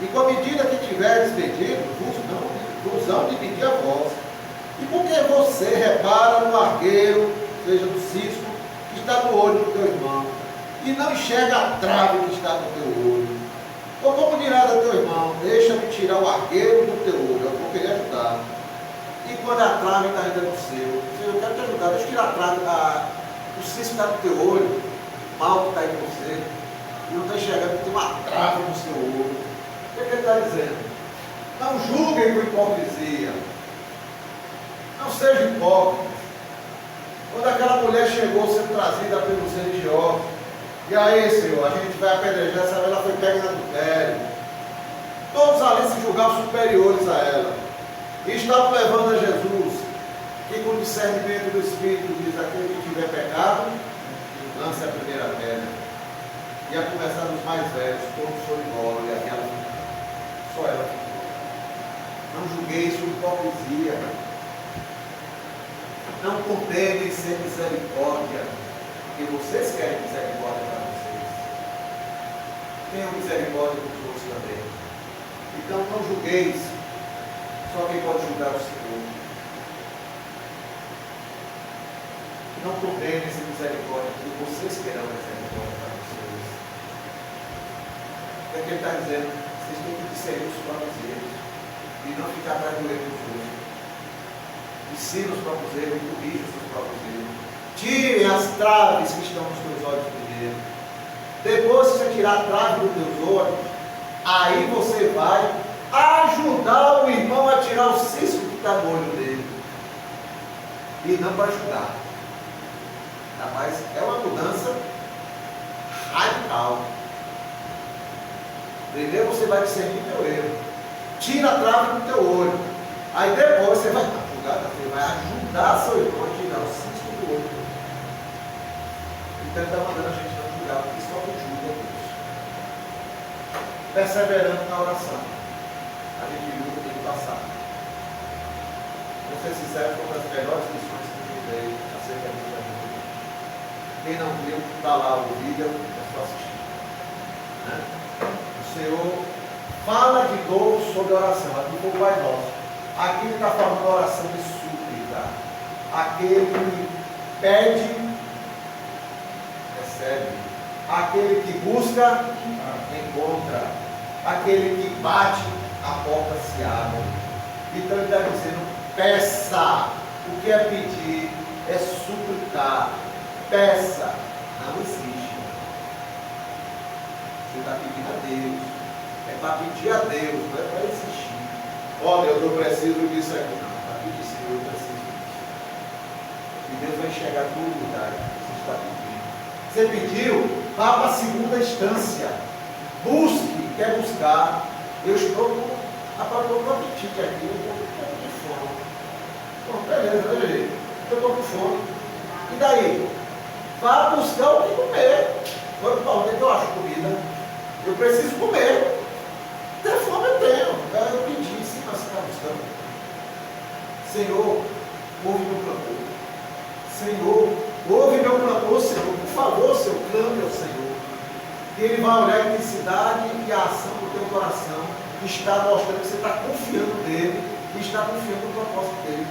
E com a medida que tiverdes medido, vos hão de medir a vós. E por que você repara no argueiro, seja no cisco, que está no olho do teu irmão, e não enxerga a trave que está no teu olho? Ou como dirás a teu irmão, deixa-me tirar o argueiro do teu olho, eu vou querer ajudar. E quando a trave está ainda no seu, eu quero te ajudar, deixa eu tirar a trave, o cisco está no teu olho, o mal que está aí em você, e não está enxergando que tem uma trave no seu olho. O que ele está dizendo? Não julguem com hipocrisia. Não sejam hipócritas. Quando aquela mulher chegou sendo trazida pelos religiosos, e aí, Senhor, a gente vai apedrejar, essa ela foi pega no adultério. Todos ali se julgavam superiores a ela. E estavam levando a Jesus, que com discernimento do Espírito diz: aquele que tiver pecado, lance a primeira pedra. E a começar dos mais velhos, todos foram embora, e aquela só ela ficou. Não julgueis com hipocrisia. Não contendem sem misericórdia, porque vocês querem misericórdia para vocês. Tenham misericórdia dos outros também. Então não julgueis, só quem pode julgar o Senhor. Não condenem sem misericórdia, porque vocês querem misericórdia para vocês. É o que ele está dizendo: vocês têm que discernir os próprios erros e não ficar atrás do erro dos outros. Ensina os próprios erros e corrija os seus próprios erros. Tirem as traves que estão nos teus olhos primeiro. Depois que você tirar a trave dos teus olhos, aí você vai ajudar o irmão a tirar o cisco que está no olho dele. E não para ajudar. Rapaz, é uma mudança radical. Primeiro você vai discernir teu erro. Tira a trave do teu olho. Aí depois você vai ajudar seu irmão a tirar o cisco do olho. Então ele está mandando a gente não julgar, porque só quem julga é Deus. Perseverando na oração. A gente julga tem que passar. Vou ser sincero, uma das melhores lições que eu dei acerca disso da vida. Quem não viu, está lá o vídeo, é só assistir. Né? O Senhor fala de novo sobre oração. Aqui foi o Pai Nosso. Aqui ele está falando da oração de súplica. Aquele que pede, recebe. Aquele que busca, encontra. Aquele que bate, a porta se abre. Então ele está dizendo: peça. O que é pedir? É suplicar. Peça. Não existe. Você está pedindo a Deus. É para pedir a Deus, não é para existir. Ó Deus, eu preciso disso aqui. Não, para pedir, Senhor, eu preciso disso. E Deus vai enxergar tudo lugar que você está pedindo. Você pediu, vá para a segunda instância. Busque, quer buscar. Eu estou com apetite aqui, eu estou com fome. Bom, beleza, eu estou com fome. E daí? Vá buscar o que comer. Vamos para onde é que eu acho comida? Eu preciso comer. Ter fome eu tenho. Eu pedi, sim, mas você está buscando. Senhor, ouve meu clamor. Senhor, ouve meu clamor, Senhor. Por favor, Senhor, clame ao Senhor. E Ele vai olhar a intensidade e a ação do teu coração. Está mostrando que você está confiando nele e está confiando no propósito dele.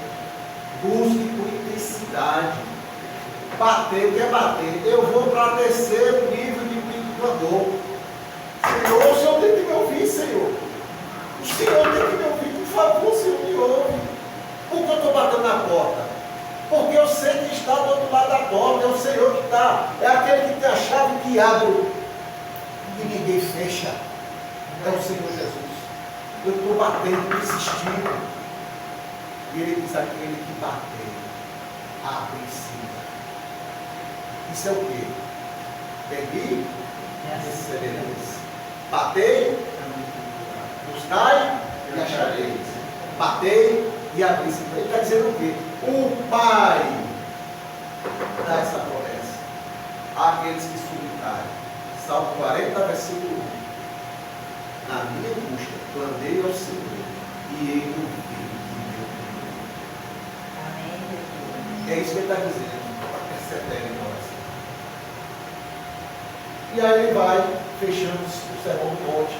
Busque com intensidade. Bater, quer bater. Eu vou para terceiro nível de clamor. Senhor, o Senhor tem que me ouvir, Senhor. O Senhor tem que me ouvir. Por favor, Senhor, me ouve. Por que eu estou batendo na porta? Porque eu sei que está do outro lado da porta. É o Senhor que está. É aquele que tem a chave que abre e ninguém fecha. É o Senhor Jesus. Eu estou batendo, insistindo. E Ele diz: aquele que bater, abre em cima. Isso é o quê? Pedi, recebereis. Batei, buscai e achareis. Batei, e abrisse. Ele está dizendo o quê? O Pai dá essa promessa àqueles que suplicarem. Salmo 40, versículo 1. Na minha angústia, clamei ao Senhor e Ele ouviu. É isso que ele está dizendo. Persevere em oração. E aí ele vai fechando o sermão do monte.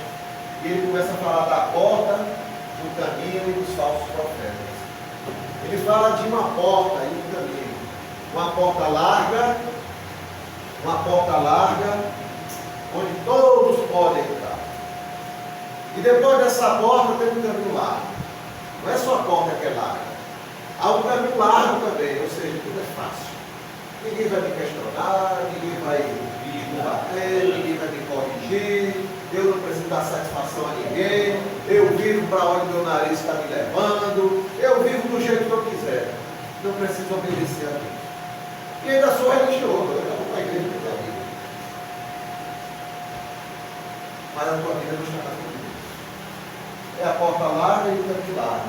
E ele começa a falar da porta, do caminho e dos falsos profetas. Ele fala de uma porta e um caminho. Uma porta larga, onde todos podem entrar. E depois dessa porta tem um caminho largo. Não é só a porta que é larga. Há um caminho largo também, ou seja, tudo é fácil. Ninguém vai me questionar, ninguém vai me bater, ninguém vai me corrigir, eu não preciso dar satisfação a ninguém, eu vivo para onde meu nariz está me levando, eu vivo do jeito que eu quiser. Não preciso obedecer a Deus. E ainda sou religioso, eu não vou para a igreja toda a vida. Mas a tua vida não está com Deus. É a porta larga e o caminho largo.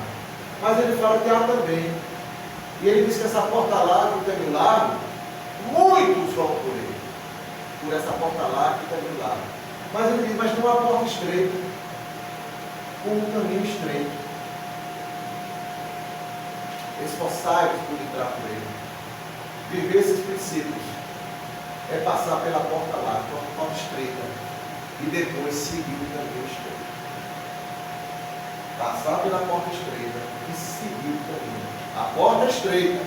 Mas ele fala que há também. E ele diz que essa porta larga e o caminho largo, muitos vão por ele. Por essa porta larga e o caminho largo. Mas ele diz, mas tem uma porta estreita, com um caminho estreito. Esforçai-vos por entrar por ele. Viver esses princípios é passar pela porta larga, pela porta estreita, e depois seguir o caminho estreito. Passar pela porta estreita e seguir o caminho. A porta é estreita.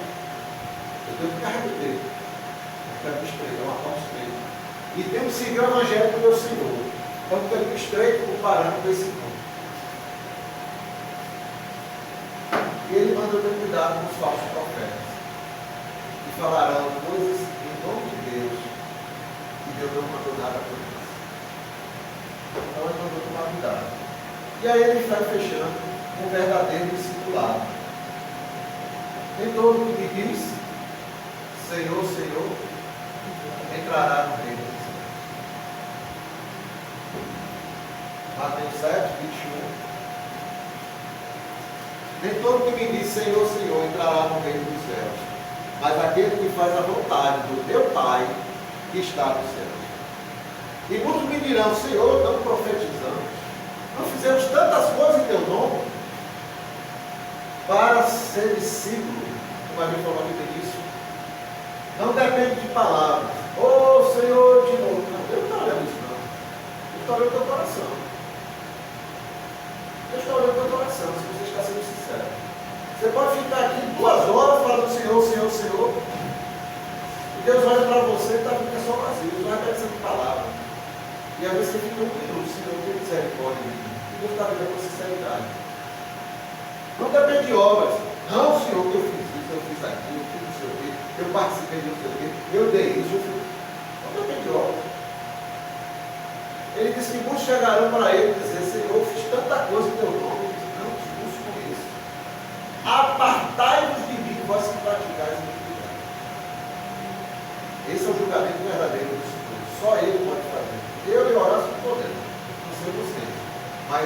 Eu tenho que carregar. O caminho estreito, é uma porta estreita. E temos que seguir o evangelho do meu Senhor. É um caminho estreito comparando com esse mundo. E ele manda ter cuidado com os falsos profetas. Que falarão coisas em nome de Deus. E Deus não mandou nada por isso. Então ele mandou tomar cuidado. E aí ele está fechando um verdadeiro discipulado. Nem todo mundo que diz Senhor, Senhor, entrará no reino dos céus. Mateus 7, 21. Nem todo que me diz Senhor, Senhor, entrará no reino dos céus, mas aquele que faz a vontade do meu Pai que está nos céus. E muitos me dirão, Senhor, não profetizamos. Não fizemos tantas coisas em teu nome para ser discípulo, como a gente falou aqui no início. Não depende de palavras. Oh Senhor, de novo. Não, Deus não está olhando isso, não. Deus está olhando o teu coração. Deus está olhando o teu coração, se você está sendo sincero. Você pode ficar aqui 2 horas falando Senhor, Senhor, Senhor. E Deus olha para você e está ficando só vazio. Deus vai pensando em palavras. E às vezes você fica 1 minuto, Senhor, tem misericórdia de mim. Deus está vendo com sinceridade. Não depende de obras. Não, Senhor, que eu fiz isso, eu fiz aquilo, eu fiz não sei o quê, eu participei de não sei o quê, eu dei isso, eu fiz. Não depende de obras. Ele disse que muitos chegarão para ele e dizer, Senhor, eu fiz tanta coisa em teu nome. Ele disse, não discurso com isso. Apartai-vos de mim, vós que praticais a iniquidade. Esse é o julgamento verdadeiro do Senhor. Só Ele pode fazer. Eu e Horácio não podemos, não sei vocês, mas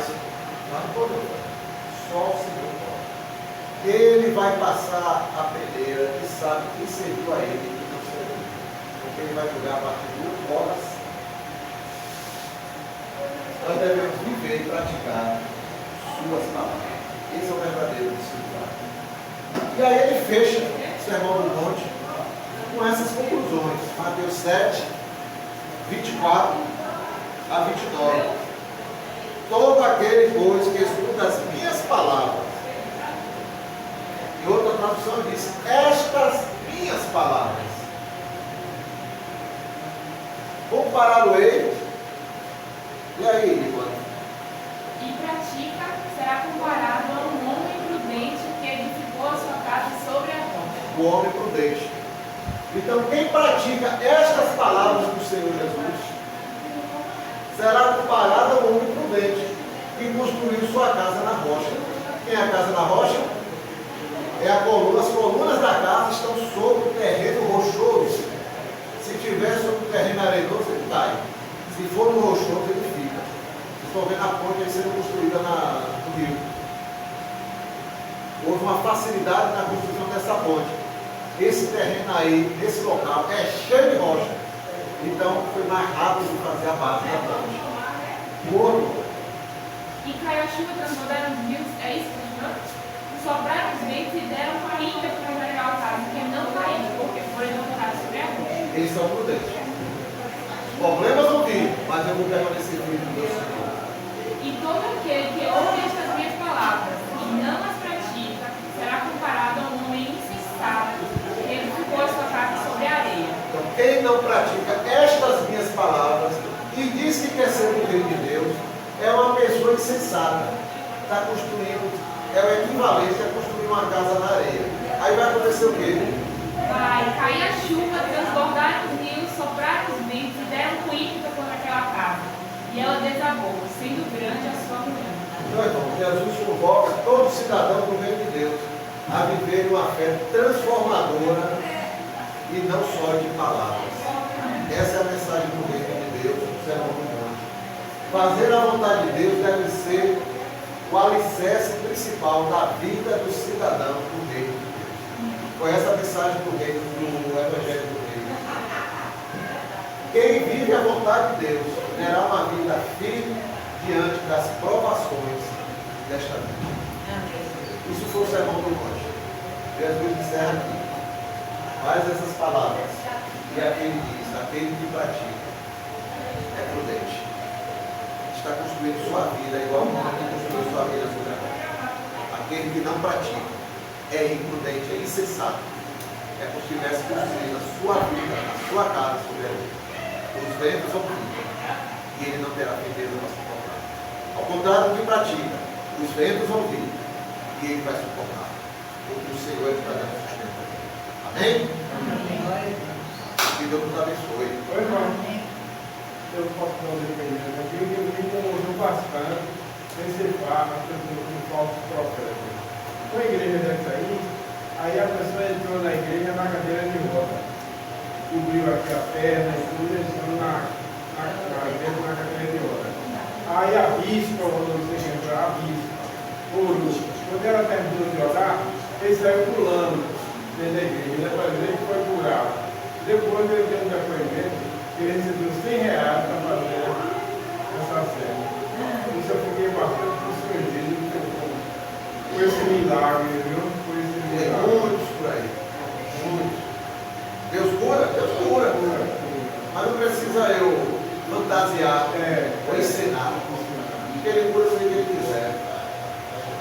nós não podemos fazer. Só o Senhor pode. Ele vai passar a peneira e sabe quem serviu a Ele e quem não serviu. Porque Ele vai julgar a partir de horas. Nós devemos viver e praticar suas palavras. Esse é o verdadeiro discipulado. E aí ele fecha o Sermão do Monte com essas conclusões. Mateus 7, 24 a 29. Todo aquele, pois, que escuta as minhas palavras. E outra tradução diz, estas minhas palavras. Compará-lo-ei. E aí, irmã? E pratica, será comparado a um homem prudente que edificou a sua casa sobre a rocha. O homem prudente. Então, quem pratica estas palavras do Senhor Jesus será comparado ao homem prudente que construiu sua casa na rocha. Quem é a casa na rocha? É a coluna. As colunas da casa estão sobre o terreno rochoso. Se tiver sobre o terreno arenoso, ele cai. Se for no rochoso, ele fica. Vocês estão vendo a ponte aí sendo construída no rio. houve uma facilidade na construção dessa ponte. Esse terreno aí, nesse local, é cheio de rocha. Então foi mais rápido fazer a base da ponte. Morto. E caiu a chuva, transbordaram os rios, é isso que está falando? Sobraram os ventos e deram ainda para aquela casa, que não caiu, porque foram levantados sobre a rocha. Eles são prudentes. Problemas vão vir, mas eu vou permanecer firme no meu Senhor. E todo aquele que ouve estas minhas palavras e não as pratica, será comparado a um homem insensato, que edificou a sua casa sobre a areia. Então, quem não pratica estas minhas palavras e diz que quer ser do reino de Deus, é uma pessoa insensata. Está construindo, é o equivalente a construir uma casa na areia. Aí vai acontecer o quê? Vai cair a chuva, transbordar os rios, soprar os ventos e deram com ímpeto contra aquela casa. E ela desabou, sendo grande a sua ruína. Então, irmão, Jesus convoca todo cidadão do reino de Deus a viver uma fé transformadora e não só de palavras. Essa é a mensagem do reino de Deus, do Sermão do Monte. Fazer a vontade de Deus deve ser o alicerce principal da vida do cidadão do reino de Deus. Foi essa a mensagem do reino, do Evangelho do Reino. Quem vive a vontade de Deus terá uma vida firme diante das provações desta vida. Isso foi o Sermão do Monte. Jesus encerra aqui. Faz essas palavras. E aquele diz, aquele que pratica é prudente. Está construindo sua vida igual o homem que construiu sua vida sobre a rocha. Aquele que não pratica é imprudente, é insensato. É como se estivesse construindo a sua vida, a sua casa sobre a rocha. Os ventos vão vir e ele não terá firmeza para suportar. Ao contrário do que pratica, os ventos vão vir e ele vai suportar. Porque o Senhor está dando sustento. Amém? Amém. Que Deus nos abençoe. Oi, irmão. Eu posso dar um depoimento aqui, que me incomodou bastante esse fato do falso profeta. Uma igreja dessa aí a pessoa entrou na igreja na cadeira de roda. Cobriu aqui a perna e tudo, entrou na cadeira de roda. Aí a bispa, quando você entrou, a bispa, orou. Quando ela terminou de orar, ele saiu pulando dentro da igreja. Depois ele foi curado. Depois ele deu um depoimento que ele recebeu R$100 para fazer essa cena. Isso eu fiquei bastante constrangido com esse milagre, viu? Com esse Tem milagre. muitos por aí. Muitos. Deus cura? Deus cura. Mas não precisa eu fantasiar ou ensinar. Porque ele cura se ele quiser.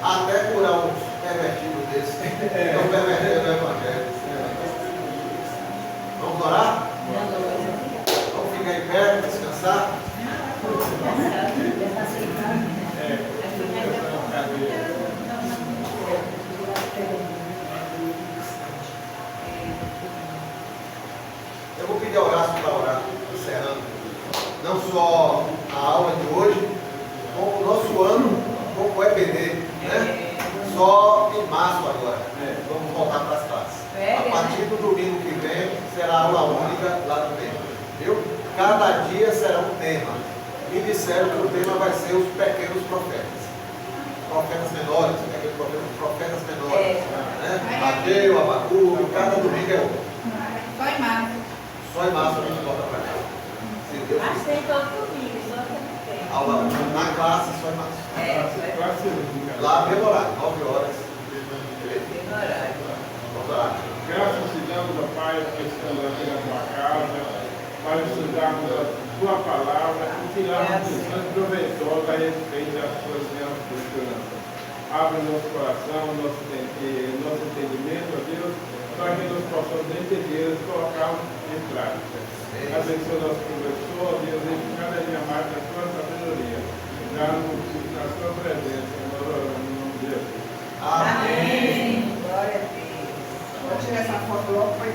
Até curar uns pervertidos desses. Não pervertidos do Evangelho. Vamos orar? Vamos ficar em pé, descansar? Eu vou pedir a Horácio para orar, encerrando não só a aula de hoje, como o nosso ano, como o EBD, né? Só em março agora, vamos voltar para as classes. A partir do domingo que vem, será aula única lá no templo, viu? Cada dia será um tema. Me disseram que o tema vai ser os pequenos profetas. Profetas menores, pequenos profetas menores. Né? Mateus, Abacuque, cada domingo é um. Só em março. Só em março a gente volta para cá. Se Deus Mas quiser. tem todo domingo, só que não tem. Aula na classe só em março. Classe única. Lá, mesmo horário, 9 horas. Tem horário. Vamos orar. Graças te damos, ó Pai, porque estamos aqui na tua casa, para estudarmos a tua palavra e tirarmos lições proveitosas a respeito das tuas bem-aventuranças. Abre o nosso coração, nosso entendimento, ó Deus, para que nós possamos entender e colocarmos em prática. Abençoa nosso professor, ó Deus, e cada dia mais a tua sabedoria. Na sua presença, nós oramos em nome de Jesus. Amém. Glória a Deus. Vou tirar essa foto logo para